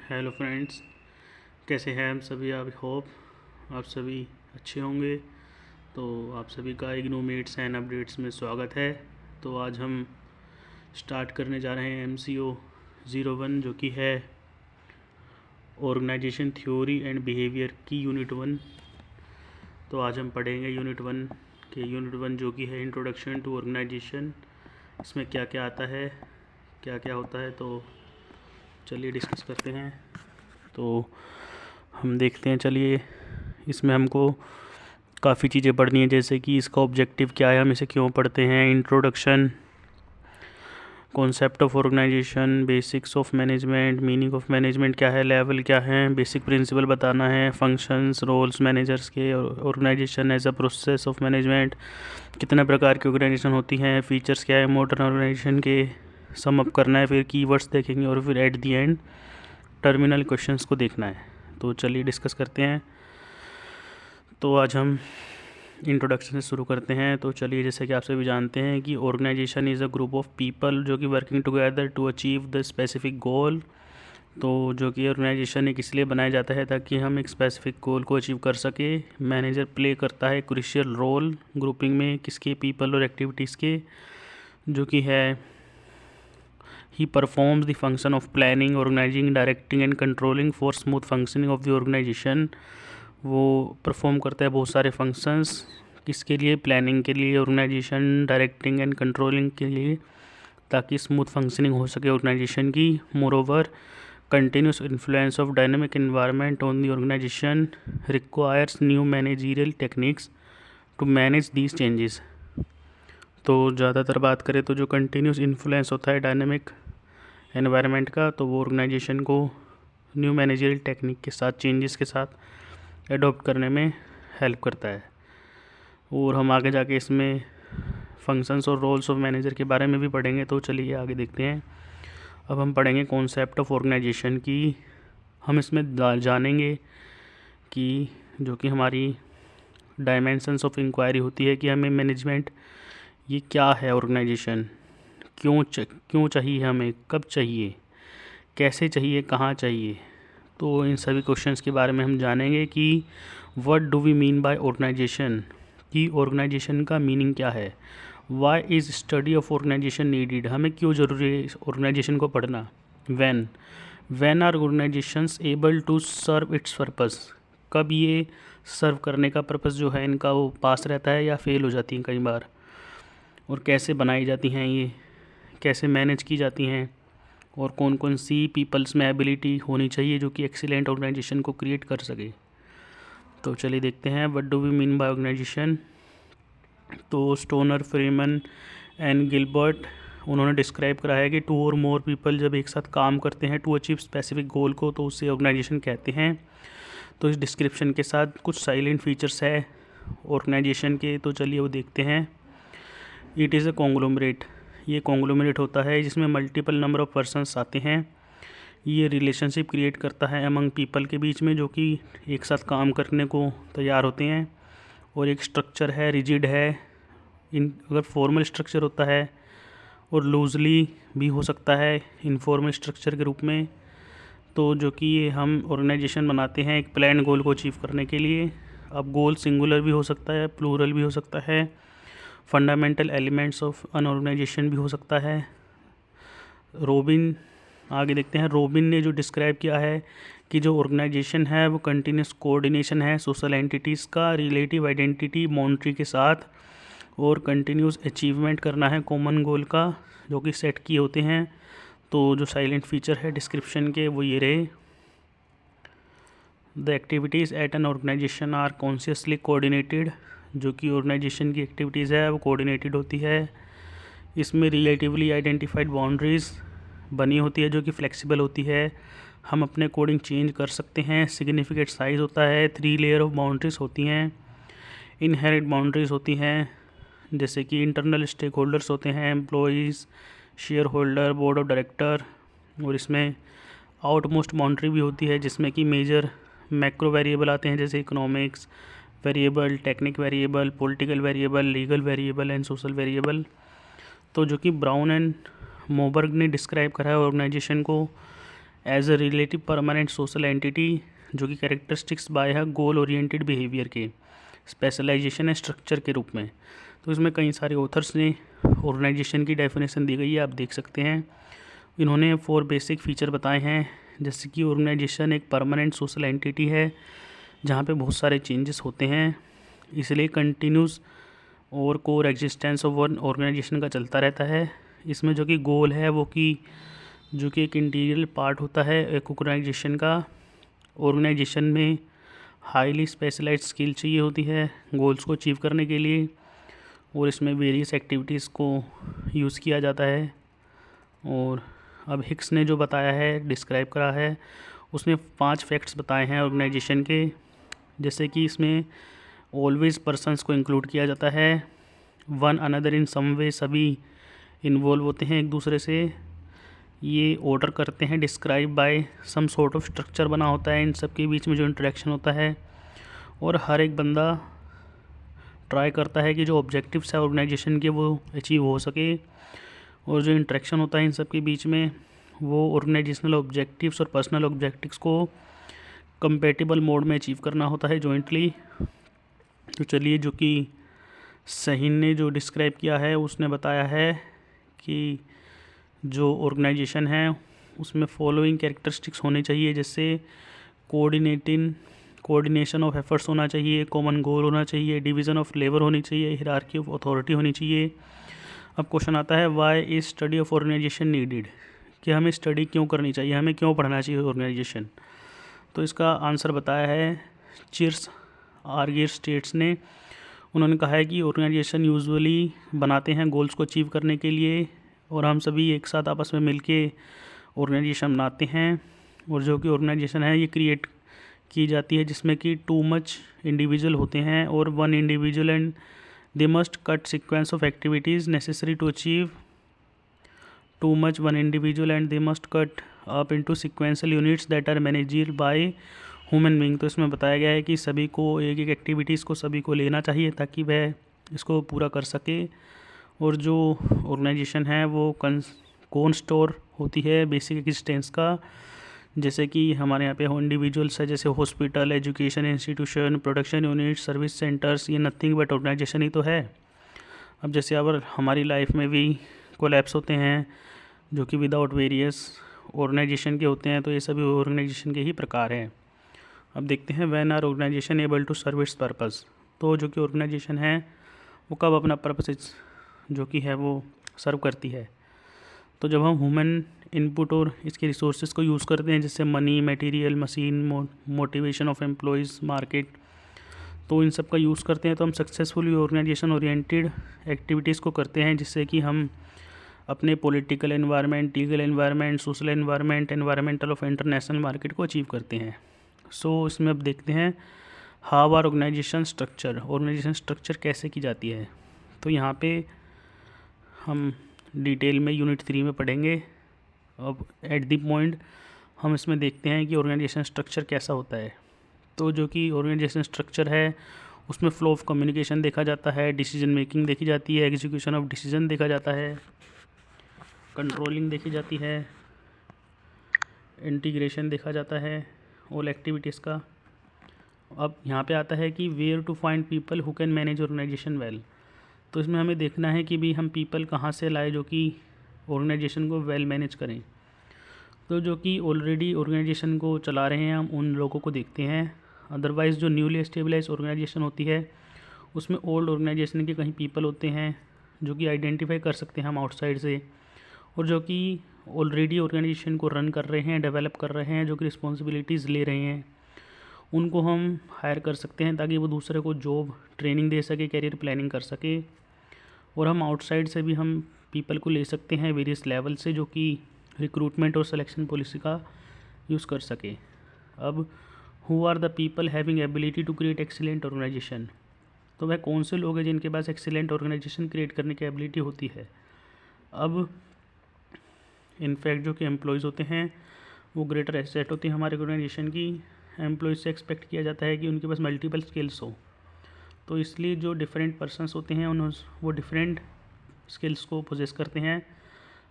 Hello friends, कैसे हैं हम सभी। आप होप आप सभी अच्छे होंगे। तो आप सभी का इग्नू मीट्स एंड अपडेट्स में स्वागत है। तो आज हम स्टार्ट करने जा रहे हैं MCO 01 जो कि है ऑर्गेनाइजेशन थ्योरी एंड बिहेवियर की यूनिट 1। तो आज हम पढ़ेंगे यूनिट 1 जो कि है इंट्रोडक्शन टू ऑर्गेनाइजेशन। इसमें क्या क्या आता है, क्या क्या होता है, तो चलिए डिस्कस करते हैं। तो हम देखते हैं, चलिए इसमें हमको काफ़ी चीज़ें पढ़नी है, जैसे कि इसका ऑब्जेक्टिव क्या है, हम इसे क्यों पढ़ते हैं, introduction, concept of organisation, basics of management, meaning of management क्या है, लेवल क्या है, बेसिक प्रिंसिपल बताना है, फंक्शंस रोल्स मैनेजर्स के, organisation as a process of management, कितने प्रकार की ऑर्गेनाइजेशन होती हैं, फीचर्स क्या है मॉडर्न ऑर्गेनाइजेशन के, सम अप करना है, फिर कीवर्ड्स देखेंगे और फिर at the and terminal questions को देखना है। तो चलिए डिस्कस करते हैं। तो आज हम इंट्रोडक्शन से शुरू करते हैं। तो चलिए, जैसे कि आप सभी जानते हैं कि organisation is a group of people जो कि working together to achieve the specific goal. तो जो कि ऑर्गेनाइजेशन एक इसलिए बनाया जाता है ताकि हम एक स्पेसिफिक गोल को अचीव कर सके। मैनेजर प्ले करता है क्रूशियल रोल ग्रुपिंग में किसके, पीपल और एक्टिविटीज़ के, जो कि है he performs the function of planning, organizing, directing and controlling for smooth functioning of the organization। वो परफॉर्म करता है बहुत सारे फंक्शंस, किसके लिए, प्लानिंग के लिए, ऑर्गेनाइजेशन, डायरेक्टिंग एंड कंट्रोलिंग के लिए, ताकि स्मूथ फंक्शनिंग हो सके ऑर्गेनाइजेशन की। Moreover continuous influence of dynamic environment on the organisation requires new managerial techniques to manage these changes. तो ज़्यादातर बात करें तो जो कंटिन्यूस इन्फ्लुएंस होता है डायनेमिक एनवायरनमेंट का, तो वो ऑर्गेनाइजेशन को न्यू मैनेजरियल टेक्निक के साथ, चेंजेस के साथ एडॉप्ट करने में हेल्प करता है। और हम आगे जाके इसमें फंक्शंस और रोल्स ऑफ मैनेजर के बारे में भी पढ़ेंगे। तो चलिए आगे देखते हैं। अब हम पढ़ेंगे कॉन्सेप्ट ऑफ ऑर्गेनाइजेशन की। हम इसमें जानेंगे कि जो कि हमारी डायमेंशंस ऑफ इंक्वायरी होती है कि हमें मैनेजमेंट ये क्या है, ऑर्गेनाइजेशन क्यों चाहिए, हमें कब चाहिए, कैसे चाहिए, कहाँ चाहिए। तो इन सभी क्वेश्चंस के बारे में हम जानेंगे कि what do we mean by organisation, कि ऑर्गेनाइजेशन का मीनिंग क्या है। Why is study of organisation needed, हमें क्यों ज़रूरी है ऑर्गेनाइजेशन को पढ़ना। When are organisations able to serve its purpose, कब ये सर्व करने का पर्पस जो है इनका वो पास रहता है या फेल हो जाती हैं कई बार। और कैसे बनाई जाती हैं ये, कैसे मैनेज की जाती हैं, और कौन कौन सी पीपल्स में एबिलिटी होनी चाहिए जो कि एक्सीलेंट ऑर्गेनाइजेशन को क्रिएट कर सके। तो चलिए देखते हैं what do we mean by organisation. तो स्टोनर, फ्रीमन एंड गिलबर्ट, उन्होंने डिस्क्राइब करा है कि टू और मोर पीपल जब एक साथ काम करते हैं टू अचीव स्पेसिफिक गोल को, तो उसे ऑर्गेनाइजेशन कहते हैं। तो इस डिस्क्रिप्शन के साथ कुछ साइलेंट फीचर्स है ऑर्गेनाइजेशन के, तो चलिए वो देखते हैं। इट इज़ अ कॉन्ग्लोमरेट, ये कॉन्ग्लोमरेट होता है जिसमें मल्टीपल नंबर ऑफ पर्सन्स आते हैं। ये रिलेशनशिप क्रिएट करता है अमंग पीपल के बीच में जो कि एक साथ काम करने को तैयार होते हैं। और एक स्ट्रक्चर है, रिजिड है, अगर फॉर्मल स्ट्रक्चर होता है, और लूजली भी हो सकता है इनफॉर्मल स्ट्रक्चर के रूप में। तो जो कि ये हम ऑर्गेनाइजेशन बनाते हैं एक प्लान गोल को अचीव करने के लिए। अब गोल सिंगुलर भी हो सकता है, प्लूरल भी हो सकता है, fundamental elements of an organisation भी हो सकता है। रॉबिन, आगे देखते हैं, रॉबिन ने जो डिस्क्राइब किया है कि जो ऑर्गेनाइजेशन है वो कंटिन्यूस कोऑर्डिनेशन है सोशल एंटिटीज़ का रिलेटिव आइडेंटिटी मॉनिटरी के साथ, और कंटिन्यूस अचीवमेंट करना है कॉमन गोल का जो कि सेट किए होते हैं। तो जो साइलेंट फीचर है डिस्क्रिप्शन के वो ये रहे। The activities at an organisation are consciously coordinated, जो कि ऑर्गेनाइजेशन की एक्टिविटीज़ है वो कोऑर्डिनेटेड होती है। इसमें रिलेटिवली आइडेंटिफाइड बाउंड्रीज बनी होती है जो कि फ्लेक्सिबल होती है, हम अपने कोडिंग चेंज कर सकते हैं। सिग्निफिकेंट साइज़ होता है, 3 लेयर ऑफ बाउंड्रीज होती हैं। इनहेरिट बाउंड्रीज होती हैं, जैसे कि इंटरनल स्टेक होल्डर्स होते हैं, employees, share holder, board of director. और इसमें आउटमोस्ट बाउंड्री भी होती है जिसमें कि मेजर मैक्रो वेरिएबल आते हैं, जैसे economics variable, technique variable, political variable, legal variable and social variable. तो जो कि ब्राउन एंड मोबर्ग ने डिस्क्राइब करा है ऑर्गेनाइजेशन को as a relative permanent social entity, जो कि कैरेक्टरिस्टिक्स बाय है गोल ओरिएंटेड बिहेवियर के स्पेशलाइजेशन है स्ट्रक्चर के रूप में। तो इसमें कई सारे ऑथर्स ने ऑर्गेनाइजेशन की डेफिनेशन दी गई है, आप देख सकते हैं। इन्होंने 4 बेसिक फीचर बताए हैं, जैसे कि ऑर्गेनाइजेशन एक परमानेंट सोशल एंटिटी है जहाँ पे बहुत सारे चेंजेस होते हैं, इसलिए कंटिन्यूस और core existence of one organisation का चलता रहता है। इसमें जो कि गोल है वो कि जो कि एक इंटीरियर पार्ट होता है एक ऑर्गेनाइजेशन का। ऑर्गेनाइजेशन में हाईली स्पेशलाइज्ड स्किल चाहिए होती है गोल्स को अचीव करने के लिए, और इसमें वेरियस एक्टिविटीज़ को यूज़ किया जाता है। और अब हिक्स ने जो बताया है, डिस्क्राइब करा है, उसने 5 फैक्ट्स बताए हैं ऑर्गेनाइजेशन के, जैसे कि इसमें ऑलवेज पर्सन्स को इंक्लूड किया जाता है, वन अनदर इन सम वे, सभी इन्वॉल्व होते हैं एक दूसरे से, ये ऑर्डर करते हैं, describe by some sort of structure बना होता है इन सब के बीच में जो इंटरेक्शन होता है, और हर एक बंदा ट्राई करता है कि जो ऑब्जेक्टिव्स है ऑर्गेनाइजेशन के वो अचीव हो सके, और जो इंटरेक्शन होता है इन सब के बीच में वो ऑर्गेनाइजेशनल ऑब्जेक्टिव्स और पर्सनल ऑब्जेक्टिव्स को कंपेटिबल मोड में अचीव करना होता है जॉइंटली। तो चलिए, जो कि सहीन ने जो डिस्क्राइब किया है उसने बताया है कि जो ऑर्गेनाइजेशन है उसमें फॉलोइंग कैरेक्टरिस्टिक्स होने चाहिए, जैसे कोऑर्डिनेशन ऑफ एफर्ट्स होना चाहिए, कॉमन गोल होना चाहिए, डिवीज़न ऑफ लेबर होनी चाहिए, हियरार्की ऑफ अथॉरिटी होनी चाहिए। अब क्वेश्चन आता है, why is study of organisation needed, कि हमें स्टडी क्यों करनी चाहिए, हमें क्यों पढ़ना चाहिए ऑर्गेनाइजेशन। तो इसका आंसर बताया है चिर्स आर्गियर स्टेट्स ने। उन्होंने कहा है कि ऑर्गेनाइजेशन यूजुअली बनाते हैं गोल्स को अचीव करने के लिए, और हम सभी एक साथ आपस में मिलके ऑर्गेनाइजेशन बनाते हैं, और जो कि ऑर्गेनाइजेशन है ये क्रिएट की जाती है जिसमें कि टू मच इंडिविजुअल होते हैं और one individual, and they must cut sequence of activities necessary to achieve to much one individual, and they must cut up into sequential units that are manageable by human being. तो इसमें बताया गया है कि सभी को एक एक एक्टिविटीज़ को सभी को लेना चाहिए ताकि वह इसको पूरा कर सके, और जो ऑर्गेनाइजेशन है वो कौन स्टोर होती है बेसिक एग्जिस्टेंस का, जैसे कि हमारे यहाँ पे इंडिविजुअल्स है, जैसे hospital, education institution, production unit, service centres, ये नथिंग बट ऑर्गेनाइजेशन ही तो है। अब जैसे अगर हमारी लाइफ में भी कोलैप्स होते हैं जो कि विदाउट वेरियस ऑर्गेनाइजेशन के होते हैं, तो ये सभी ऑर्गेनाइजेशन के ही प्रकार हैं। अब देखते हैं, when are organisation able to serve its purpose, तो जो कि ऑर्गेनाइजेशन है वो कब अपना पर्पस जो कि है वो सर्व करती है। तो जब हम ह्यूमन इनपुट और इसके रिसोर्सेज को यूज़ करते हैं, जैसे money, material, machine, motivation of employees, market, तो इन सब का यूज़ करते हैं, तो हम सक्सेसफुली ऑर्गेनाइजेशन ओरिएंटेड एक्टिविटीज़ को करते हैं, जिससे कि हम अपने political environment, legal environment, social environment, environmental of international market को अचीव करते हैं। सो इसमें अब देखते हैं how are organization structure, organization structure कैसे की जाती है। तो यहाँ पे हम डिटेल में यूनिट 3 में पढ़ेंगे। अब एट द पॉइंट हम इसमें देखते हैं कि ऑर्गेनाइजेशन स्ट्रक्चर कैसा होता है। तो जो कि ऑर्गेनाइजेशन स्ट्रक्चर है उसमें फ्लो ऑफ कम्युनिकेशन देखा जाता है, डिसीजन मेकिंग देखी जाती है, एग्जीक्यूशन ऑफ डिसीजन देखा जाता है, कंट्रोलिंग देखी जाती है, इंटीग्रेशन देखा जाता है ऑल एक्टिविटीज़ का। अब यहाँ पे आता है कि where to find people who can manage organization well. तो इसमें हमें देखना है कि भी हम पीपल कहाँ से लाए जो कि ऑर्गेनाइजेशन को वेल मैनेज करें। तो जो कि ऑलरेडी ऑर्गेनाइजेशन को चला रहे हैं हम उन लोगों को देखते हैं। अदरवाइज़ जो न्यूली एस्टेबलाइज ऑर्गेनाइजेशन होती है उसमें ओल्ड ऑर्गेनाइजेशन के कहीं पीपल होते हैं जो कि आइडेंटिफाई कर सकते हैं हम आउटसाइड से, और जो कि ऑलरेडी ऑर्गेनाइजेशन को रन कर रहे हैं, डेवलप कर रहे हैं, जो कि रिस्पॉन्सिबिलिटीज़ ले रहे हैं, उनको हम हायर कर सकते हैं ताकि वो दूसरे को जॉब ट्रेनिंग दे सके, कैरियर प्लानिंग कर सके। और हम आउटसाइड से भी हम पीपल को ले सकते हैं वेरियस लेवल से, जो कि रिक्रूटमेंट और सिलेक्शन पॉलिसी का यूज़ कर सके। अब who are the people having ability to create excellent organization, तो वह कौन से लोग हैं जिनके पास एक्सीलेंट ऑर्गेनाइजेशन क्रिएट करने की एबिलिटी होती है। अब इनफैक्ट जो कि एम्प्लॉयज़ होते हैं वो ग्रेटर एसेट होती है हमारे ऑर्गेनाइजेशन की। एम्प्लॉयज़ से एक्सपेक्ट किया जाता है कि उनके पास मल्टीपल स्किल्स हो, तो इसलिए जो डिफरेंट पर्सन्स होते हैं वो डिफरेंट स्किल्स को पोजेस करते हैं।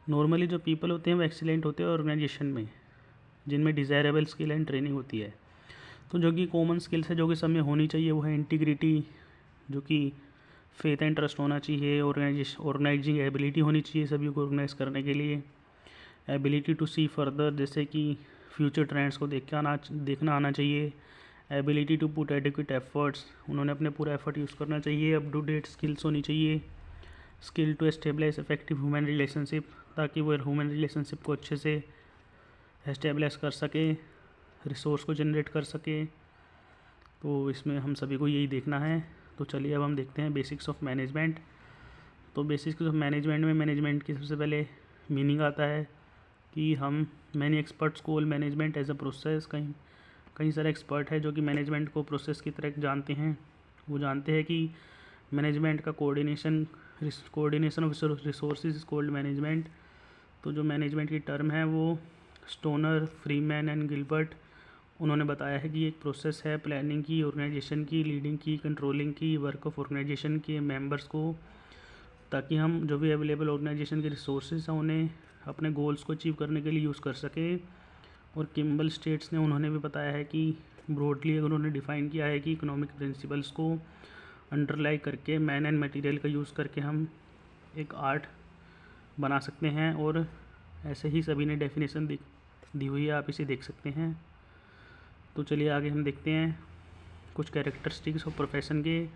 नॉर्मली जो पीपल होते हैं वो एक्सीलेंट होते हैं ऑर्गेनाइजेशन में, जिनमें डिज़ायरेबल स्किल एंड ट्रेनिंग होती है। तो जो कि कॉमन स्किल्स है जो कि सब में होनी चाहिए वो है इंटीग्रिटी, जो कि फेथ एंड ट्रस्ट होना चाहिए, ऑर्गेनाइजिंग एबिलिटी होनी चाहिए सभी को ऑर्गेनाइज करने के लिए, एबिलिटी टू सी फर्दर, जैसे कि फ्यूचर ट्रेंड्स को देखना आना चाहिए, ability to put adequate efforts, उन्होंने अपने पूरा एफर्ट यूज़ करना चाहिए, अप टू डेट स्किल्स होनी चाहिए, skill to establish effective human relationship, ताकि वो ह्यूमन रिलेशनशिप को अच्छे से एस्टेब्लिश कर सके, रिसोर्स को जनरेट कर सके। तो इसमें हम सभी को यही देखना है। तो चलिए अब हम देखते हैं बेसिक्स ऑफ मैनेजमेंट। तो बेसिक्स ऑफ मैनेजमेंट में मैनेजमेंट की सबसे पहले मीनिंग आता है कि हम many experts call management as a process. कई सारे एक्सपर्ट है जो कि मैनेजमेंट को प्रोसेस की तरह जानते हैं। वो जानते हैं कि मैनेजमेंट का coordination of resources called management. तो जो मैनेजमेंट की टर्म है वो स्टोनर, फ्रीमैन एंड गिलबर्ट, उन्होंने बताया है कि एक प्रोसेस है प्लानिंग की, ऑर्गेनाइजेशन की, लीडिंग की, कंट्रोलिंग की, वर्क ऑफ ऑर्गेनाइजेशन के मेंबर्स को, ताकि हम जो भी अवेलेबल ऑर्गेनाइजेशन के रिसोर्सेज हैं उन्हें अपने गोल्स को अचीव करने के लिए यूज़ कर सके। और किम्बल स्टेट्स ने उन्होंने भी बताया है कि ब्रॉडली अगर उन्होंने डिफ़ाइन किया है कि इकोनॉमिक प्रिंसिपल्स को अंडरलाई करके मैन एंड मटेरियल का यूज़ करके हम एक आर्ट बना सकते हैं। और ऐसे ही सभी ने डेफिनेशन दी हुई है, आप इसे देख सकते हैं। तो चलिए आगे हम देखते हैं कुछ कैरेक्टरिस्टिक्स ऑफ प्रोफेशन के।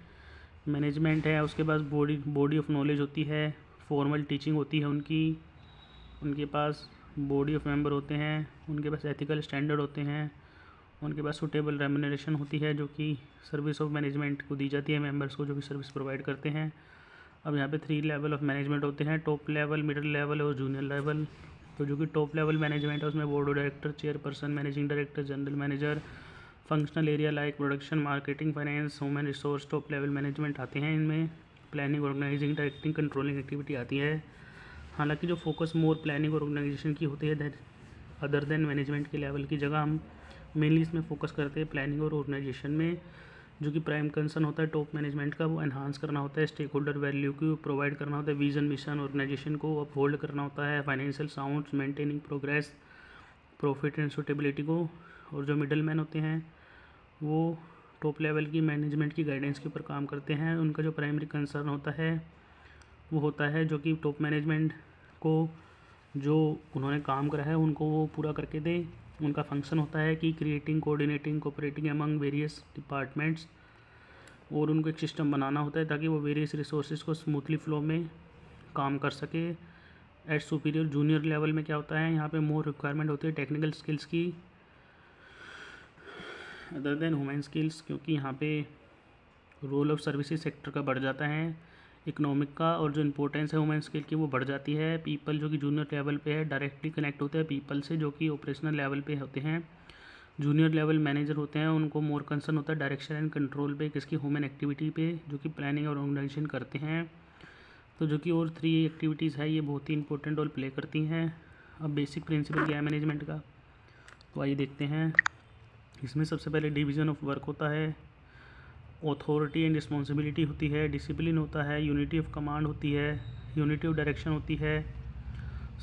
मैनेजमेंट है, उसके पास बॉडी ऑफ नॉलेज होती है, फॉर्मल टीचिंग होती है उनके पास बॉडी ऑफ मेंबर होते हैं, उनके पास एथिकल स्टैंडर्ड होते हैं, उनके पास सुटेबल रेम्यूनरेशन होती है जो कि सर्विस ऑफ मैनेजमेंट को दी जाती है मेंबर्स को जो कि सर्विस प्रोवाइड करते हैं। अब यहाँ पे 3 लेवल ऑफ मैनेजमेंट होते हैं, टॉप लेवल, मिडिल लेवल और जूनियर लेवल। तो जो कि टॉप लेवल मैनेजमेंट है उसमें board of director, chairperson, managing director, general manager, functional area like production, marketing, finance, human resource, top level management आते हैं। इनमें planning, organizing, directing, controlling activity आती है। हालांकि जो फोकस मोर प्लानिंग और ऑर्गेनाइजेशन की होती है दैट अदर देन मैनेजमेंट के लेवल की जगह हम मेनली इसमें फोकस करते हैं प्लानिंग और ऑर्गेनाइजेशन में। जो कि प्राइम कंसर्न होता है टॉप मैनेजमेंट का वो एनहांस करना होता है, स्टेक होल्डर वैल्यू को प्रोवाइड करना होता है, विजन मिशन ऑर्गेनाइजेशन को अपहोल्ड करना होता है, financial sounds, maintaining progress, profit and suitability को। और जो मिडल मैन होते हैं वो टॉप लेवल की मैनेजमेंट की गाइडेंस के ऊपर काम करते हैं। उनका जो प्राइमरी कंसर्न होता है वो होता है जो कि टॉप मैनेजमेंट को जो उन्होंने काम करा है उनको वो पूरा करके दे। उनका फंक्शन होता है कि creating, coordinating, cooperating among various departments, और उनको एक सिस्टम बनाना होता है ताकि वो वेरियस रिसोर्सेज को स्मूथली फ्लो में काम कर सके। एट सुपीरियर जूनियर लेवल में क्या होता है, यहाँ पे मोर रिक्वायरमेंट होती है टेक्निकल स्किल्स की अदर देन ह्यूमन स्किल्स, क्योंकि यहाँ पे रोल ऑफ सर्विसेज सेक्टर का बढ़ जाता है, इकोनॉमिक का, और जो इंपॉर्टेंस है ह्यूमन स्किल की वो बढ़ जाती है। पीपल जो कि जूनियर लेवल पे है डायरेक्टली कनेक्ट होते हैं पीपल से जो कि ऑपरेशनल लेवल पे होते हैं। जूनियर लेवल मैनेजर होते हैं उनको मोर कंसर्न होता है डायरेक्शन एंड कंट्रोल पे, किसकी, ह्यूमन एक्टिविटी पे, जो कि प्लानिंग और ऑर्गेनाइजेशन करते हैं। तो जो कि और 3 एक्टिविटीज़ है ये बहुत ही इंपॉर्टेंट रोल प्ले करती हैं। अब बेसिक प्रिंसिपल क्या है मैनेजमेंट का, तो आइए देखते हैं। इसमें सबसे पहले डिवीज़न ऑफ वर्क होता है, ऑथोरिटी एंड रिस्पॉन्सिबिलिटी होती है, डिसिप्लिन होता है, यूनिटी ऑफ कमांड होती है, यूनिटी ऑफ डायरेक्शन होती है,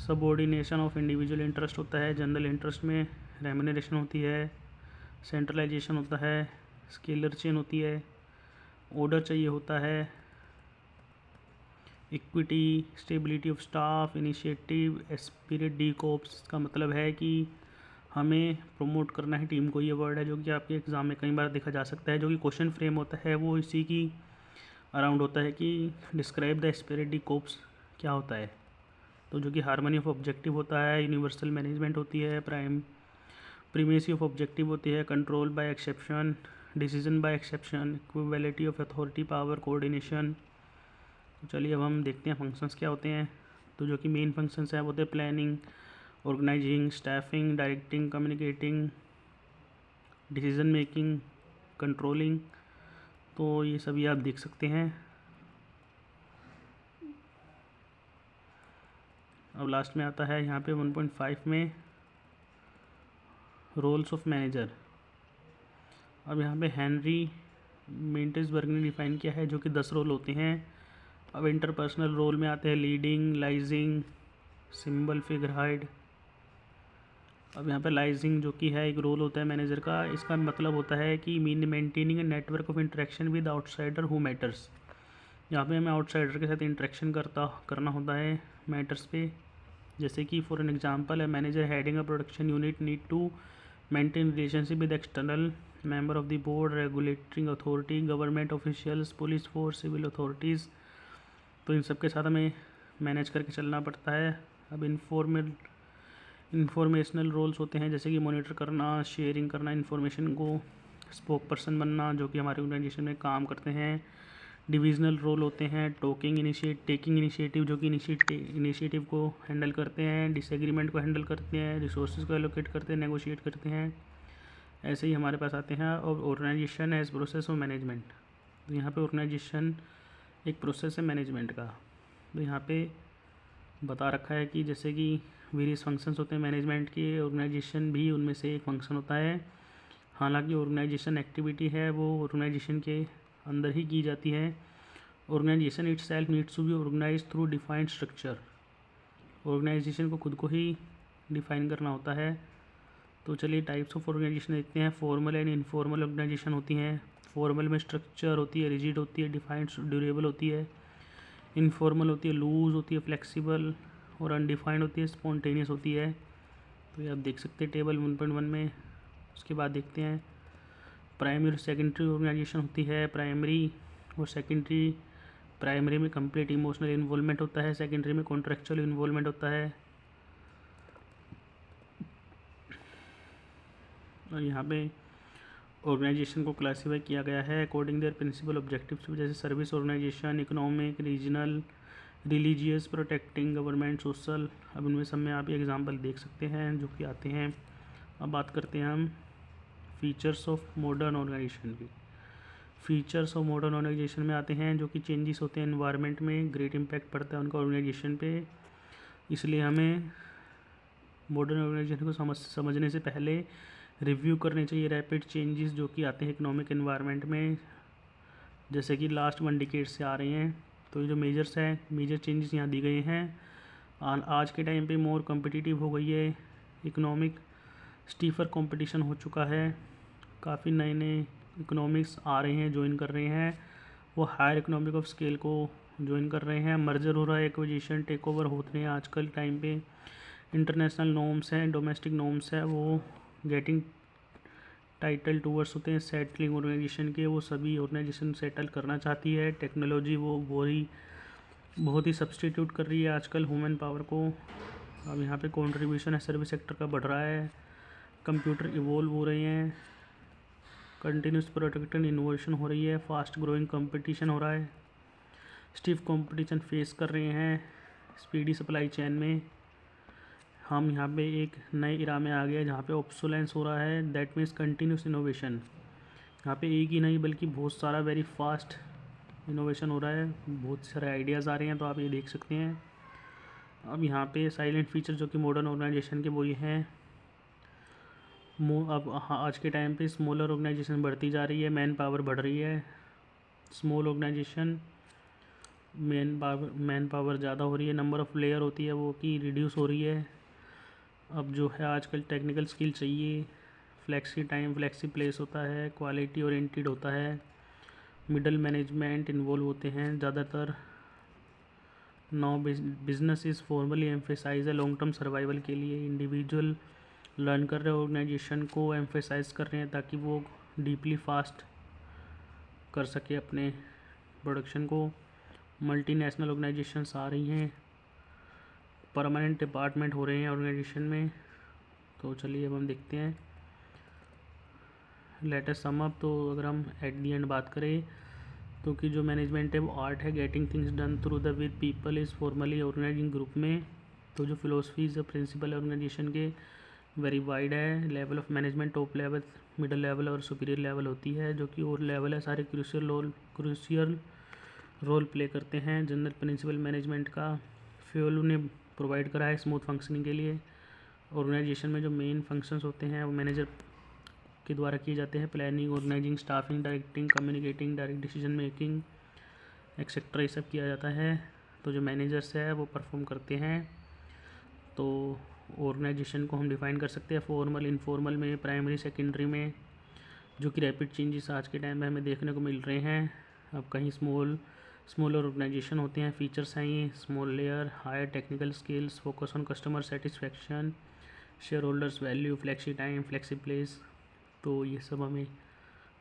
सबऑर्डिनेशन ऑफ इंडिविजुअल इंटरेस्ट होता है, जनरल इंटरेस्ट में रेम्यूनरेशन होती है, सेंट्रलाइजेशन होता है, स्केलर चेन होती है, ऑर्डर चाहिए होता है, equity, stability of staff, initiative, Spirit, D cops का मतलब है कि हमें प्रमोट करना है टीम को। ये वर्ड है जो कि आपके एग्ज़ाम में कई बार देखा जा सकता है। जो कि क्वेश्चन फ्रेम होता है वो इसी की अराउंड होता है कि describe the Spirit, D cops क्या होता है। तो जो कि हार्मनी ऑफ ऑब्जेक्टिव होता है, यूनिवर्सल मैनेजमेंट होती है, प्रीमेसी ऑफ ऑब्जेक्टिव होती है, control by exception, decision by exception, equality of authority, power, coordination. तो चलिए अब हम देखते हैं फंक्शंस क्या होते हैं। तो जो कि मेन फंक्शंस हैं वो होते हैं planning, organizing, staffing, directing, communicating, decision making, controlling. तो ये सभी आप देख सकते हैं। अब लास्ट में आता है यहाँ पे 1.5 में रोल्स ऑफ मैनेजर। अब यहाँ पे हेनरी मेंटेसबर्ग ने डिफाइन किया है जो कि 10 रोल होते हैं। अब इंटरपर्सनल रोल में आते हैं लीडिंग, लाइजिंग, सिंबल, फिगर हाइड। अब यहाँ पे लाइजिंग जो कि है एक रोल होता है मैनेजर का, इसका मतलब होता है कि maintaining a network of interaction with outsider who matters. यहाँ पे हमें आउटसाइडर के साथ इंटरेक्शन करना होता है मैटर्स पे। जैसे कि for an example, a manager heading a production unit need to maintain relationship with external member of the board, regulating authority, government officials, police force, civil authorities. तो इन सब के साथ हमें मैनेज करके चलना पड़ता है। अब इन्फॉर्मेशनल रोल्स होते हैं, जैसे कि मॉनिटर करना, शेयरिंग करना इन्फॉर्मेशन को, स्पोक पर्सन बनना जो कि हमारे ऑर्गेनाइजेशन में काम करते हैं। डिविजनल रोल होते हैं, टेकिंग इनिशिएटिव जो कि इनिशिएटिव को हैंडल करते हैं, डिसएग्रीमेंट को हैंडल करते हैं, रिसोर्सेज को एलोकेट करते हैं, नेगोशिएट करते हैं। ऐसे ही हमारे पास आते हैं। और organization as process of management, तो यहाँ पे ऑर्गेनाइजेशन एक प्रोसेस है मैनेजमेंट का। तो यहाँ पे बता रखा है कि जैसे कि वेरियस फंक्शंस होते हैं मैनेजमेंट के, ऑर्गेनाइजेशन भी उनमें से एक फंक्शन होता है। हालांकि ऑर्गेनाइजेशन एक्टिविटी है वो ऑर्गेनाइजेशन के अंदर ही की जाती है। Organization itself needs to be organize through defined structure, organization को खुद को ही डिफाइन करना होता है। तो चलिए टाइप्स ऑफ ऑर्गेनाइजेशन देखते हैं। फॉर्मल एंड इनफॉर्मल ऑर्गेनाइजेशन होती हैं। फॉर्मल में स्ट्रक्चर होती है, रिजिड होती है, डिफाइंड ड्यूरेबल होती है। इनफॉर्मल होती है, लूज होती है, फ्लेक्सिबल और अनडिफाइंड होती है, स्पॉन्टेनियस होती है। तो ये आप देख सकते हैं टेबल 1.1 में। उसके बाद देखते हैं प्राइमरी और सेकेंडरी ऑर्गेनाइजेशन होती है। प्राइमरी और सेकेंडरी, प्राइमरी में कंप्लीट इमोशनल इन्वॉल्वमेंट होता है, सेकेंडरी में कॉन्ट्रेक्चुअल इन्वॉल्वमेंट होता है। और यहाँ पे ऑर्गेनाइजेशन को क्लासीफाई किया गया है अकॉर्डिंग देयर प्रिंसिपल ऑब्जेक्टिव्स, जैसे service organization, economic, regional, religious, protecting, government, social. अब इनमें सब में आप एग्जांपल देख सकते हैं जो कि आते हैं। अब बात करते हैं हम फीचर्स ऑफ मॉडर्न ऑर्गेनाइजेशन की। फीचर्स ऑफ मॉडर्न ऑर्गेनाइजेशन में आते हैं जो कि चेंजेस होते हैं एनवायरनमेंट में, ग्रेट इम्पैक्ट पड़ता है उनका ऑर्गेनाइजेशन पे। इसलिए हमें मॉडर्न ऑर्गेनाइजेशन को समझने से पहले रिव्यू करने चाहिए रैपिड चेंजेस जो कि आते हैं इकोनॉमिक एनवायरनमेंट में, जैसे कि लास्ट 1 डिकेड से आ रहे हैं। तो ये जो मेजर चेंजेस यहाँ दी गए हैं। आज के टाइम पे मोर कम्पिटिटिव हो गई है इकोनॉमिक, स्टीफर कंपटीशन हो चुका है, काफ़ी नए नए इकोनॉमिक्स आ रहे हैं, ज्वाइन कर रहे हैं, वो हायर इकोनॉमिक ऑफ स्केल को ज्वाइन कर रहे हैं। मर्जर हो रहा है, एक्विजिशन, टेक ओवर होते हैं आजकल टाइम पे। इंटरनेशनल नॉर्म्स हैं, डोमेस्टिक नॉर्म्स है, वो गेटिंग टाइटल टूवर्ड्स होते हैं सेटलिंग ऑर्गेनाइजेशन के, वो सभी ऑर्गेनाइजेशन सेटल करना चाहती है। टेक्नोलॉजी वो बहुत ही सब्सटीट्यूट कर रही है आजकल ह्यूमन पावर को। अब यहाँ पे कंट्रीब्यूशन है सर्विस सेक्टर का बढ़ रहा है, कंप्यूटर इवोल्व हो रहे हैं, कंटिन्यूस प्रोडक्ट एंड इनोवेशन हो रही है, फास्ट ग्रोइंग कंपटीशन हो रहा है, स्टिफ कंपटीशन फेस कर रहे हैं स्पीडी सप्लाई चेन में। हम यहाँ पे एक नए इरा में आ गए जहाँ पे ऑब्सोलेंस हो रहा है, दैट मीन्स कंटिन्यूस इनोवेशन। यहाँ पे एक ही नहीं बल्कि बहुत सारा वेरी फास्ट इनोवेशन हो रहा है, बहुत सारे आइडियाज़ आ रहे हैं, तो आप ये देख सकते हैं। अब यहाँ पे साइलेंट फीचर जो कि मॉडर्न ऑर्गेनाइजेशन के वही हैं। अब आज के टाइम पे स्मॉलर ऑर्गेनाइजेशन बढ़ती जा रही है, मैन पावर बढ़ रही है। स्मॉल ऑर्गेनाइजेशन मैन पावर ज़्यादा हो रही है, नंबर ऑफ़ लेयर होती है वो कि रिड्यूस हो रही है। अब जो है आजकल टेक्निकल स्किल चाहिए, फ्लेक्सी टाइम, फ्लेक्सी प्लेस होता है, क्वालिटी ओरिएंटेड होता है, मिडल मैनेजमेंट इन्वॉल्व होते हैं ज़्यादातर। Now business is formally emphasize है लॉन्ग टर्म सर्वाइवल के लिए। इंडिविजुअल लर्न कर रहे ऑर्गेनाइजेशन को एम्फेसाइज कर रहे हैं ताकि वो डीपली फास्ट कर सके अपने प्रोडक्शन को। मल्टीनेशनल ऑर्गेनाइजेशंस आ रही हैं, परमानेंट डिपार्टमेंट हो रहे हैं ऑर्गेनाइजेशन में। तो चलिए अब हम देखते हैं लेटेस्ट सम अप। तो अगर हम एट दी एंड बात करें तो कि जो मैनेजमेंट है वो आर्ट है, getting things done through the with people is formally organizing group में। तो जो फिलोसफीज प्रिंसिपल ऑर्गेनाइजेशन के वेरी वाइड है। Level of management top level, middle level और सुपीरियर लेवल होती है, जो कि और लेवल है सारे क्रूशियल रोल प्ले करते हैं। जनरल प्रिंसिपल मैनेजमेंट का फ्यूल उन्हें प्रोवाइड करा है स्मूथ फंक्शनिंग के लिए। ऑर्गेनाइजेशन में जो मेन फंक्शंस होते हैं वो मैनेजर के द्वारा किए जाते हैं, planning, organizing, staffing, directing, communicating, direct decision making etcetera, ये सब किया जाता है। तो जो मैनेजर्स है वो परफॉर्म करते हैं। तो ऑर्गेनाइजेशन को हम डिफ़ाइन कर सकते हैं फॉर्मल, इनफॉर्मल में, प्राइमरी, सेकेंडरी में, जो कि रैपिड चेंजेस आज के टाइम में हमें देखने को मिल रहे हैं। अब कहीं स्मॉलर ऑर्गेनाइजेशन होते हैं, फीचर्स हैं ये small layer, higher technical skills, focus on customer satisfaction, shareholders value, flexi time, flexi place. तो ये सब हमें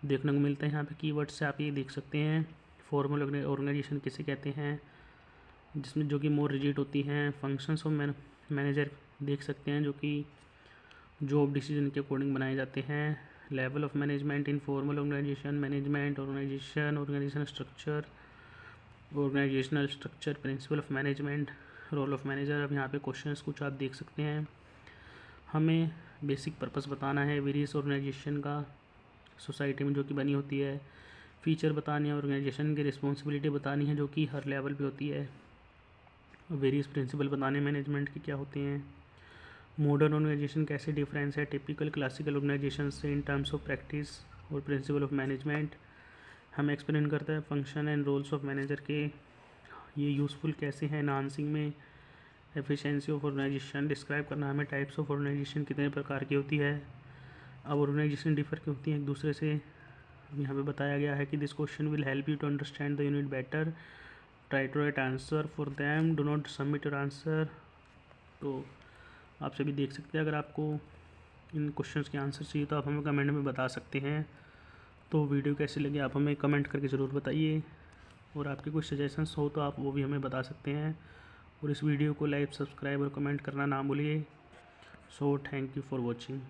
देखने को मिलता है यहाँ पे कीवर्ड से आप ये देख सकते हैं। फॉर्मल ऑर्गेनाइजेशन किसे कहते हैं, जिसमें जो कि मोर रिजिड होती हैं। फंक्शंस ऑफ मैनेजर देख सकते हैं, जो कि जॉब डिसीजन के अकॉर्डिंग बनाए जाते हैं। Level of management in formal organization, management, organization structure, organizational structure, principal of management, role of manager. अब यहाँ पे क्वेश्चंस कुछ आप देख सकते हैं। हमें बेसिक पर्पस बताना है वेरियस ऑर्गेनाइजेशन का सोसाइटी में जो कि बनी होती है। फीचर बतानी है, ऑर्गेनाइजेशन की रिस्पॉन्सिबिलिटी बतानी है जो कि हर लेवल पे होती है। वेरियस प्रिंसिपल बताने मैनेजमेंट के क्या होते हैं। मॉडर्न ऑर्गेनाइजेशन कैसे डिफरेंस है टिपिकल क्लासिकल ऑर्गेनाइजेशन से इन टर्म्स ऑफ प्रैक्टिस और प्रिंसिपल ऑफ मैनेजमेंट। हमें एक्सप्लेन करता है function and roles of manager के, ये यूज़फुल कैसे हैं एनहांसिंग में। एफिशिएंसी ऑफ ऑर्गेनाइजेशन डिस्क्राइब करना हमें टाइप्स ऑफ ऑर्गेनाइजेशन कितने प्रकार की होती है। अब ऑर्गेनाइजेशन डिफर क्यों होती हैं एक दूसरे से, यहाँ पे बताया गया है कि this question will help you to understand the unit better, try to write answer for them, do not submit your answer. तो आप सभी देख सकते हैं। अगर आपको इन क्वेश्चंस के आंसर चाहिए तो आप हमें कमेंट में बता सकते हैं। तो वीडियो कैसी लगी आप हमें कमेंट करके ज़रूर बताइए, और आपके कुछ सजेशंस हो तो आप वो भी हमें बता सकते हैं। और इस वीडियो को लाइक, सब्सक्राइब और कमेंट करना ना भूलिए। So thank you for watching.